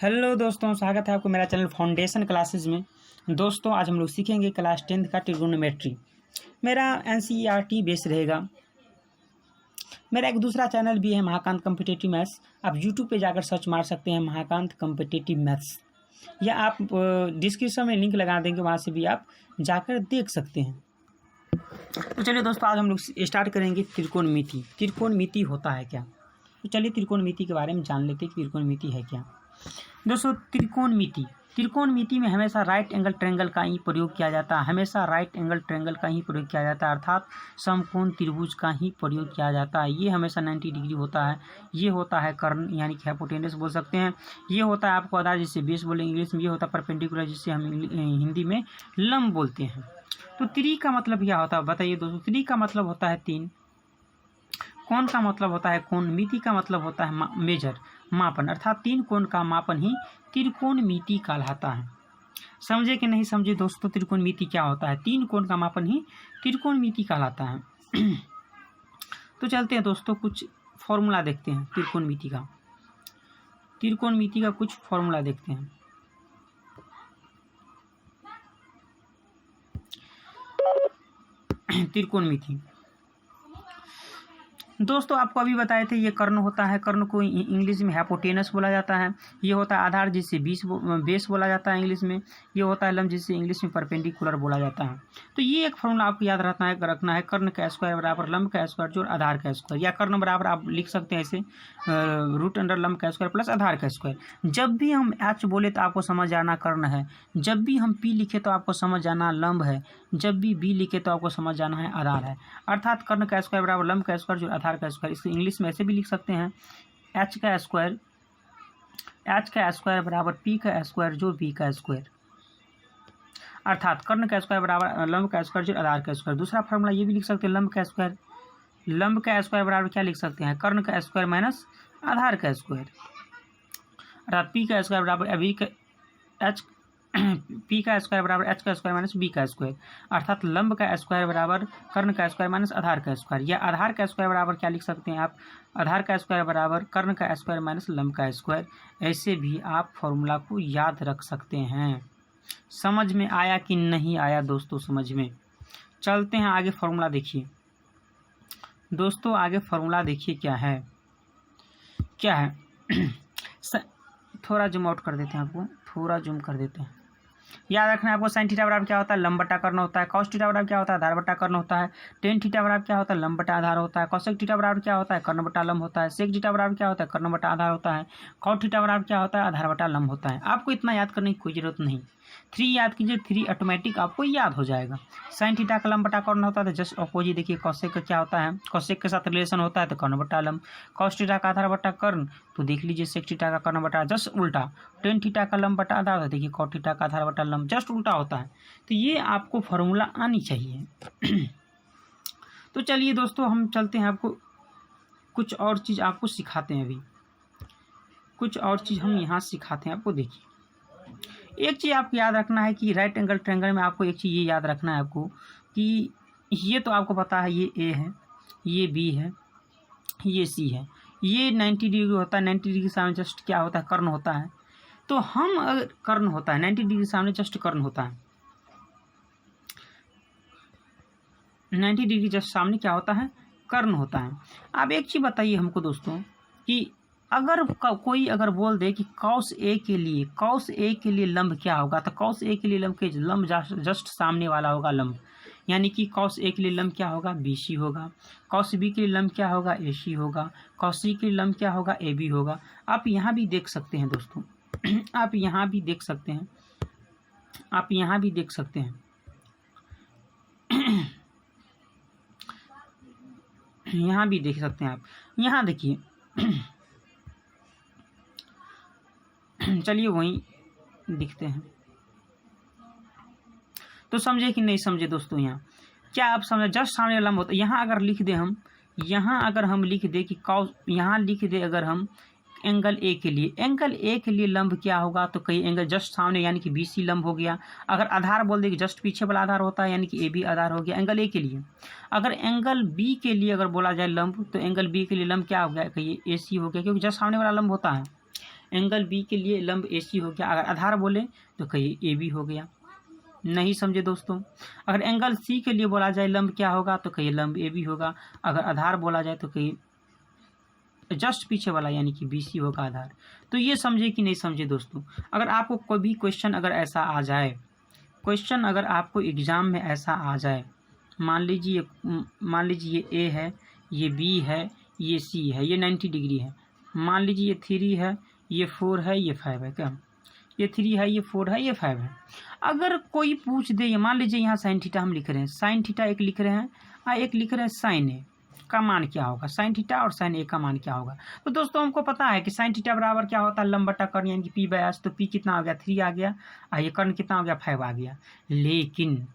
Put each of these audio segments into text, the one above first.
Hello दोस्तों, स्वागत है आपको मेरा चैनल फाउंडेशन क्लासेस में। दोस्तों आज हम लोग सीखेंगे क्लास 10th का ट्रिगोनोमेट्री। मेरा NCERT बेस रहेगा। मेरा एक दूसरा चैनल भी है महाकांत कॉम्पिटिटिव मैथ्स। आप यूट्यूब पे जाकर सर्च मार सकते हैं महाकांत कॉम्पिटिटिव मैथ्स, या आप डिस्क्रिप्शन में लिंक लगा देंगे, वहाँ से भी आप जाकर देख सकते हैं। तो चलिए दोस्तों, आज हम लोग स्टार्ट करेंगे त्रिकोणमिति। त्रिकोणमिति होता है क्या? तो चलिए त्रिकोणमिति के बारे में जान लेते हैं कि त्रिकोणमिति है क्या। दोस्तों त्रिकोणमिति में हमेशा राइट एंगल ट्रायंगल का ही प्रयोग किया जाता है। हमेशा राइट एंगल ट्रायंगल का ही प्रयोग किया जाता है, अर्थात समकोण त्रिभुज का ही प्रयोग किया जाता है। ये हमेशा 90 डिग्री होता है। ये होता है कर्ण, यानी कि हाइपोटेनस बोल सकते हैं। ये होता है आपको आधार, जिससे बेस बोलेंगे इंग्लिश में। ये होता है परपेंडिकुलर, जिससे हम हिंदी में लंब बोलते हैं। तो त्रि का मतलब क्या होता है बताइए दोस्तों। त्रि का मतलब होता है तीन, कोण का मतलब होता है कोण, मिति का मतलब होता है मेजर, मापन, अर्थात तीन कोण का मापन ही त्रिकोणमिति कहलाता है। समझे कि नहीं समझे दोस्तों? त्रिकोणमिति क्या होता है? तीन कोण का मापन ही त्रिकोणमिति कहलाता है। तो चलते हैं दोस्तों, कुछ फॉर्मूला देखते हैं त्रिकोणमिति का। त्रिकोणमिति का कुछ फॉर्मूला देखते हैं। त्रिकोणमिति दोस्तों आपको अभी बताए थे, ये कर्ण होता है। कर्ण को इंग्लिश में हाइपोटेनस बोला जाता है। ये होता है आधार, जिससे बेस बोला जाता है इंग्लिश में। ये होता है लंब, जिससे इंग्लिश में परपेंडिकुलर बोला जाता है। तो ये एक फॉर्मूला आपको याद रखना है कर्ण का स्क्वायर बराबर लंब का स्क्वायर जोड़ आधार का स्क्वायर, या कर्ण बराबर आप लिख सकते हैं ऐसे रूट अंडर लंब का स्क्वायर प्लस आधार का स्क्वायर। जब भी हम H बोले तो आपको समझ जाना कर्ण है। जब भी हम P लिखे तो आपको समझ जाना लंब है। जब भी B लिखे तो आपको समझ जाना है आधार है। अर्थात कर्ण का स्क्वायर बराबर लंब का स्क्वायर जोड़ आधार का स्क्वायर। इसको इंग्लिश में ऐसे भी लिख सकते हैं, H का स्क्वायर बराबर P का स्क्वायर जोड़ B का स्क्वायर, अर्थात कर्ण का स्क्वायर बराबर लंब का स्क्वायर जोड़ आधार का स्क्वायर। दूसरा फॉर्मूला ये भी लिख सकते हैं, लंब का स्क्वायर बराबर क्या लिख सकते हैं? कर्ण का स्क्वायर माइनस आधार का स्क्वायर, अर्थात P का स्क्वायर बराबर P का स्क्वायर बराबर H का स्क्वायर माइनस B का स्क्वायर, अर्थात लंब का स्क्वायर बराबर कर्ण का स्क्वायर माइनस आधार का स्क्वायर। या आधार का स्क्वायर बराबर क्या लिख सकते हैं आप? आधार का स्क्वायर बराबर कर्ण का स्क्वायर माइनस लंब का स्क्वायर। ऐसे भी आप फॉर्मूला को याद रख सकते हैं। समझ में आया कि नहीं आया दोस्तों? समझ में। चलते हैं आगे, फॉर्मूला देखिए दोस्तों। आगे फॉर्मूला देखिए क्या है। थोड़ा जूम आउट कर देते हैं, आपको थोड़ा जूम कर देते हैं। याद रखना है आपको, साइन थीटा बराबर क्या होता है? लंब बटा कर्ण होता है। कॉस थीटा बराबर क्या होता है? आधार बटा कर्ण होता है। टेन थीटा बराबर क्या होता है? लंब बटा आधार होता है। कोसेक थीटा बराबर क्या होता है? कर्ण बटा लंब होता है। सेक थीटा बराबर क्या होता है? कर्ण बटा आधार होता है। कॉट थीटा बराबर क्या होता है? आधार बटा लंब होता है। आपको इतना याद करने की कोई जरूरत नहीं। 3 याद कीजिए, 3 ऑटोमेटिक आपको याद हो जाएगा। साइन थीटा का लंब बटा कर्ण होता है तो जस्ट अपोजिट देखिए कॉसेक का क्या होता है? कॉसेक के साथ रिलेशन होता है तो कर्ण बटा लंब। कॉस थीटा का आधार बटा कर्ण तो देख लीजिए सेक थीटा का कर्ण बटा, जस्ट उल्टा। टेन थीटा का लंब बटा आधार तो देखिए कॉट थीटा का आधार बटा लंब, जस्ट उल्टा होता है। तो ये आपको फॉर्मूला आनी चाहिए। तो चलिए दोस्तों, हम चलते हैं, आपको कुछ और चीज़ आपको सिखाते हैं। अभी कुछ और चीज़ हम यहाँ सिखाते हैं आपको। देखिए, एक चीज़ आपको याद रखना है कि राइट एंगल ट्रायंगल में आपको एक चीज़ ये याद रखना है आपको कि ये तो आपको पता है, ये A है, ये B है, ये C है। ये 90 डिग्री होता है। 90 डिग्री सामने जस्ट क्या होता है? कर्ण होता है। तो हम अगर कर्ण होता है 90 डिग्री सामने जस्ट कर्ण होता है। 90 डिग्री जस्ट सामने क्या होता है? कर्ण होता है। अब एक चीज़ बताइए हमको दोस्तों कि अगर कोई अगर बोल दे कि कॉस ए के लिए लंब क्या होगा, तो कॉस ए के लिए लंब जस्ट सामने वाला होगा लंब, यानी कि कॉस ए के लिए लंब क्या होगा? BC होगा। कॉस बी के लिए लंब क्या होगा? AC होगा। कॉस सी के लिए लंब क्या होगा? AB होगा। आप यहाँ भी देख सकते हैं दोस्तों। आप यहाँ भी देख सकते हैं। यहाँ भी देख सकते हैं। यहाँ भी देख सकते हैं आप। यहाँ देखिए। चलिए वहीं दिखते हैं। तो समझे कि नहीं समझे दोस्तों? यहाँ क्या आप समझे? जस्ट सामने लंब होता है। यहाँ अगर लिख दे हम, लिख दे कि कॉस, यहाँ लिख दे अगर हम एंगल ए के लिए लंब क्या होगा? तो कई एंगल जस्ट सामने, यानी कि BC लंब हो गया। अगर आधार बोल दे कि जस्ट पीछे वाला आधार होता है, यानी कि AB आधार हो गया एंगल ए के लिए। अगर एंगल B के लिए अगर बोला जाए लंब, तो एंगल B के लिए लंब क्या हो गया? कहिए AC हो गया, क्योंकि जस्ट सामने वाला लंब होता है। एंगल बी के लिए लंब ए सी हो गया। अगर आधार बोले तो कहिए ए बी हो गया। नहीं समझे दोस्तों? अगर एंगल सी के लिए बोला जाए लंब क्या होगा तो कहिए लंब ए बी होगा। अगर आधार बोला जाए तो कहिए जस्ट पीछे वाला यानी कि बी सी होगा आधार। तो ये समझे कि नहीं समझे दोस्तों? अगर आपको कोई भी क्वेश्चन अगर ऐसा आ जाए, क्वेश्चन अगर आपको एग्ज़ाम में ऐसा आ जाए, मान लीजिए ये ए है, ये बी है, ये सी है, ये 90 डिग्री है, मान लीजिए ये 3 है, ये 4 है, ये 5 है, क्या ये 3 है, ये 4 है, ये 5 है। अगर कोई पूछ दे, मान लीजिए यहाँ साइन थीटा हम लिख रहे हैं, साइन थीटा एक लिख रहे हैं और एक लिख रहे हैं साइन ए का मान क्या होगा, साइन थीटा और साइन ए का मान क्या होगा। तो दोस्तों हमको पता है कि साइन थीटा बराबर क्या होता है, लंब बटा कर्ण यानी कि पी बाय एस। तो पी कितना आ गया 3 आ गया और ये कर्ण कितना हो गया 5 आ गया। लेकिन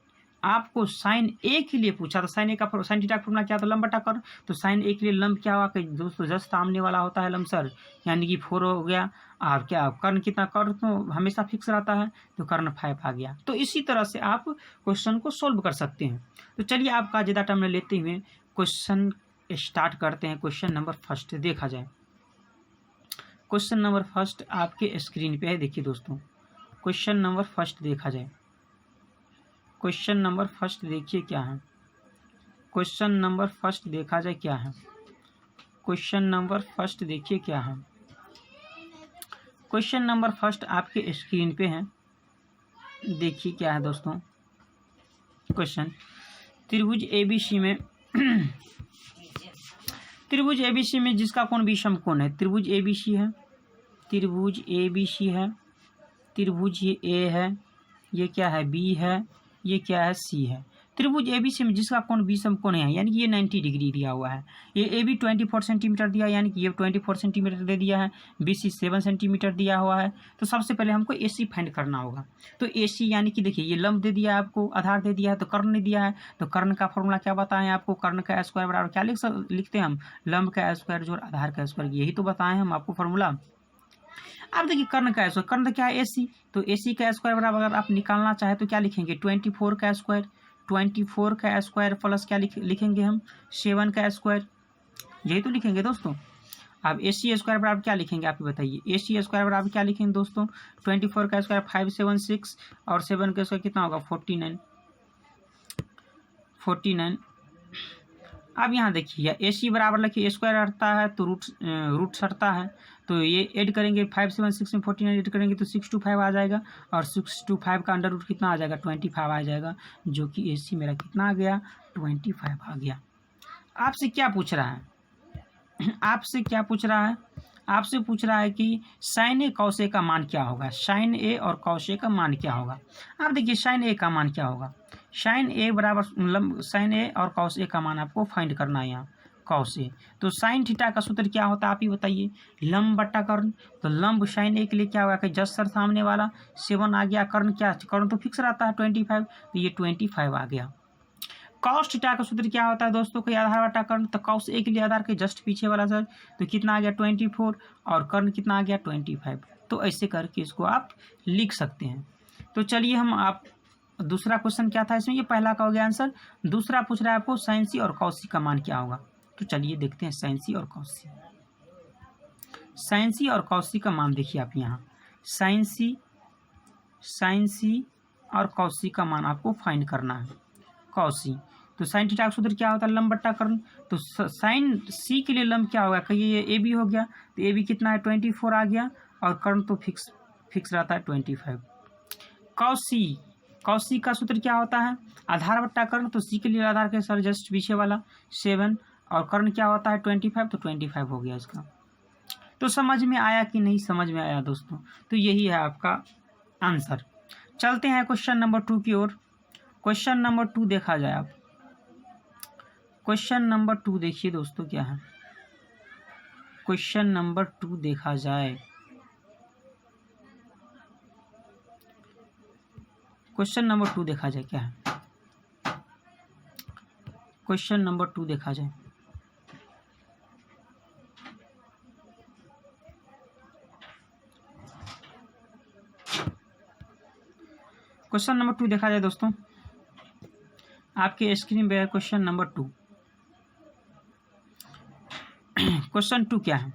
आपको साइन ए के लिए पूछा तो साइन ए का साइन थीटा का फॉर्मूला क्या था, लंब बटा कर्ण। तो साइन ए के लिए लंब क्या हुआ कि दोस्तों जस्ट सामने वाला होता है लंब सर, यानी कि 4 हो गया। और क्या कर्ण कितना, कर्ण तो हमेशा फिक्स रहता है तो कर्ण 5 आ गया। तो इसी तरह से आप क्वेश्चन को सोल्व कर सकते हैं। तो चलिए आपका ज़्यादा टाइम न लेते हुए क्वेश्चन स्टार्ट करते हैं। क्वेश्चन नंबर फर्स्ट देखा जाए। क्वेश्चन नंबर फर्स्ट आपके स्क्रीन पे है, देखिए दोस्तों क्वेश्चन नंबर फर्स्ट देखा जाए। क्वेश्चन नंबर फर्स्ट देखिए क्या है, क्वेश्चन नंबर फर्स्ट देखा जाए क्या है, क्वेश्चन नंबर फर्स्ट देखिए क्या है। क्वेश्चन नंबर फर्स्ट आपके स्क्रीन पे है, देखिए क्या है दोस्तों। क्वेश्चन त्रिभुज एबीसी में त्रिभुज एबीसी में जिसका कोण बी समकोण है, त्रिभुज एबीसी है, त्रिभुज एबीसी है, त्रिभुज ये ए है, ये क्या है बी है, ये क्या है सी है। त्रिभुज एबीसी में जिसका कोण बी समकोण है यानी कि ये 90 डिग्री दिया हुआ है। ये ए बी 24 सेंटीमीटर दिया यानी कि ये 24 सेंटीमीटर दे दिया है, बी सी 7 सेंटीमीटर दिया हुआ है। तो सबसे पहले हमको ए सी फाइंड करना होगा। तो ए सी यानी कि देखिए ये लंब दे दिया है आपको, आधार दे दिया है, तो कर्ण नहीं दिया है। तो कर्ण का फॉर्मूला क्या बताएं आपको, कर्ण का स्क्वायर बराबर क्या लिखते हैं हम, लंब का स्क्वायर जोड़ आधार का स्क्वायर, यही तो बताएं हम आपको फॉर्मूला। अब देखिए कर्ण का स्क्वायर, कर्ण क्या है एसी, तो एसी का स्क्वायर बराबर अगर आप निकालना चाहे तो क्या लिखेंगे 24 का स्क्वायर, 24 का स्क्वायर प्लस क्या लिखेंगे हम 7 का स्क्वायर, यही तो लिखेंगे दोस्तों। अब ए सी स्क्वायर बराबर क्या लिखेंगे आप बताइए, ए सी स्क्वायर बराबर क्या लिखेंगे दोस्तों 24 का स्क्वायर 576 और 7 का स्क्वायर कितना होगा 49। अब यहाँ देखिए ए सी बराबर लिखिए स्क्वायर हटता है तो रूट हटता है, तो ये ऐड करेंगे 576 में 49 ऐड करेंगे तो 625 आ जाएगा और 625 का अंडर रूट कितना आ जाएगा 25 आ जाएगा, जो कि ए सी मेरा कितना आ गया 25 आ गया। आपसे क्या पूछ रहा है आपसे क्या पूछ रहा है, आपसे पूछ रहा है कि साइन ए कॉस ए का मान क्या होगा, साइन ए और कॉस ए का मान क्या होगा। आप देखिए साइन ए का मान क्या होगा, साइन ए बराबर साइन ए और कॉस ए का मान आपको फाइंड करना है यहाँ कॉस ए। तो साइन थीटा का सूत्र क्या होता है आप ही बताइए, लंब बट्टा कर्ण। तो लंब साइन ए के लिए क्या होगा कि जस्ट सर सामने वाला 7 आ गया, कर्ण क्या, कर्ण तो फिक्स रहता है 25, तो ये 25 आ गया। कॉस थीटा का सूत्र क्या होता है दोस्तों, कोई आधार बटा कर्ण, तो कॉस ए के लिए आधार के जस्ट पीछे वाला सर, तो कितना आ गया 24 और कर्ण कितना आ गया 25। तो ऐसे करके इसको आप लिख सकते हैं। तो चलिए हम आप दूसरा क्वेश्चन क्या था इसमें, ये पहला का हो गया आंसर। दूसरा पूछ रहा है आपको साइन सी और कॉस सी का मान क्या होगा। तो चलिए देखते हैं साइन सी और कॉस सी। साइन सी और कॉस सी का मान देखिए आप यहाँ, साइन सी और कॉस सी का मान आपको फाइंड करना है, कॉस सी। तो साइन थीटा का सूत्र क्या होता है लंब बट्टा कर्ण। तो साइन सी के लिए लंब क्या होगा, कहिए ये ए बी हो गया, तो ए बी कितना है 24 आ गया और कर्ण तो फिक्स रहता है 25। कॉस सी का सूत्र क्या होता है आधार बट्टा कर्ण, तो सी के लिए आधार के सर जस्ट पीछे वाला 7 और कर्ण क्या होता है 25, तो 25 हो गया इसका। तो समझ में आया कि नहीं समझ में आया दोस्तों, तो यही है आपका आंसर। चलते हैं क्वेश्चन नंबर 2 की ओर। क्वेश्चन नंबर 2 देखा जाए आप, क्वेश्चन नंबर 2 देखिए दोस्तों क्या है, क्वेश्चन नंबर 2 देखा जाए। क्वेश्चन नंबर 2 देखा जाए क्या है, क्वेश्चन नंबर 2 देखा जाए। क्वेश्चन नंबर 2 देखा जाए दोस्तों, आपके स्क्रीन पे है क्वेश्चन नंबर 2। क्वेश्चन 2 क्या है,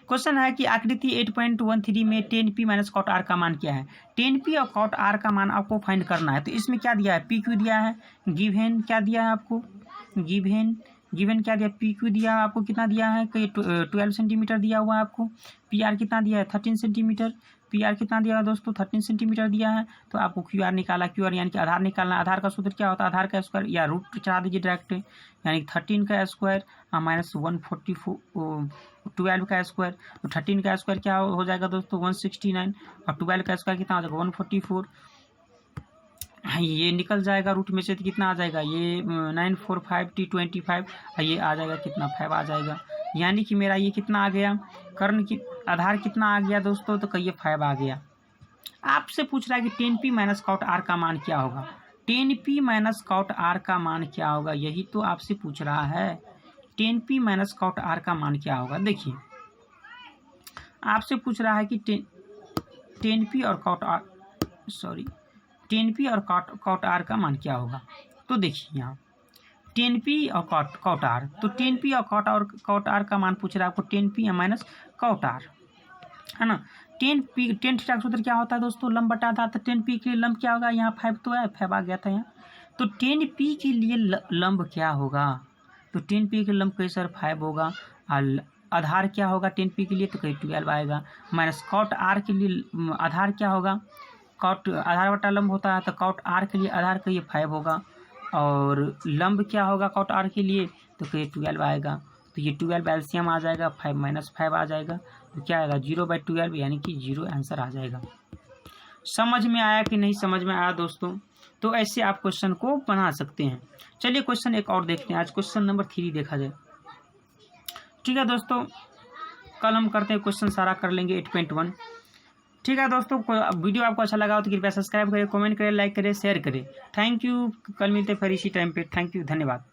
क्वेश्चन है कि आकृति 8.13 में 10p माइनस कॉट आर का मान क्या है। 10p और कॉट आर का मान आपको फाइंड करना है। तो इसमें क्या दिया है, PQ दिया है, गिवन क्या दिया है आपको, गिवन क्या दिया, PQ दिया है आपको, कितना दिया है कि 12 सेंटीमीटर दिया हुआ है आपको। PR कितना दिया है, 13 सेंटीमीटर। PR कितना दिया है दोस्तों, 13 सेंटीमीटर दिया है। तो आपको QR निकाला, QR यानी कि आधार निकालना। आधार का सूत्र क्या होता है, आधार का स्क्वायर या रूट चढ़ा दीजिए डायरेक्ट, यानी 13 का स्क्वायर माइनस 144 12 का स्क्वायर। तो 13 का स्क्वायर क्या हो जाएगा दोस्तों, 169, और 12 का स्क्वायर कितना हो जाएगा, 144। ये निकल जाएगा रूट में से, तो कितना आ जाएगा, ये 9 4 5 25, ये आ जाएगा कितना, 5 आ जाएगा। यानी कि मेरा ये कितना आ गया, कर्ण की आधार कितना आ गया दोस्तों, तो कहिए 5 आ गया। आपसे पूछ रहा है कि 10p माइनस कॉट आर का मान क्या होगा। 10p माइनस कॉट आर का मान क्या होगा, यही तो आपसे पूछ रहा है। 10p माइनस कॉट आर का मान क्या होगा। देखिए आपसे पूछ रहा है कि 10p और कॉट आर 10p और कॉट आर का मान क्या होगा। तो देखिए यहाँ 10p और कॉट आर, तो 10p और कॉट आर का मान पूछ रहा है आपको, 10p माइनस कॉट आर, है ना। 10 थीटा का सूत्र क्या होता है दोस्तों, लंब बटा आधार। तो 10p के लिए लंब क्या होगा, यहाँ 5 तो है, 5 आ गया था यहाँ। तो 10p के लिए लंब क्या होगा, तो 10p के लंब कहीं सर 5 होगा, और आधार क्या होगा 10p के लिए, तो कहीं 12 आएगा। माइनस कॉट आर के लिए आधार क्या होगा, कॉट आधार बटा लंब होता है, तो कॉट आर के लिए आधार का ये 5 होगा, और लंब क्या होगा कॉट आर के लिए, तो कहीं 12 आएगा। तो ये 12 एलसीएम आ जाएगा, 5 माइनस 5 आ जाएगा, तो क्या आएगा 0/12, यानी कि 0 आंसर आ जाएगा। समझ में आया कि नहीं समझ में आया दोस्तों। तो ऐसे आप क्वेश्चन को बना सकते हैं। चलिए क्वेश्चन एक और देखते हैं, आज क्वेश्चन नंबर 3 देखा जाए। ठीक है दोस्तों, कल हम करते हैं क्वेश्चन सारा कर लेंगे 8.1। ठीक है दोस्तों, वीडियो आपको अच्छा लगा हो तो कृपया सब्सक्राइब करें, कमेंट करें, लाइक करें, शेयर करें। Thank you. कल मिलते हैं फिर इसी टाइम पे। थैंक यू, धन्यवाद।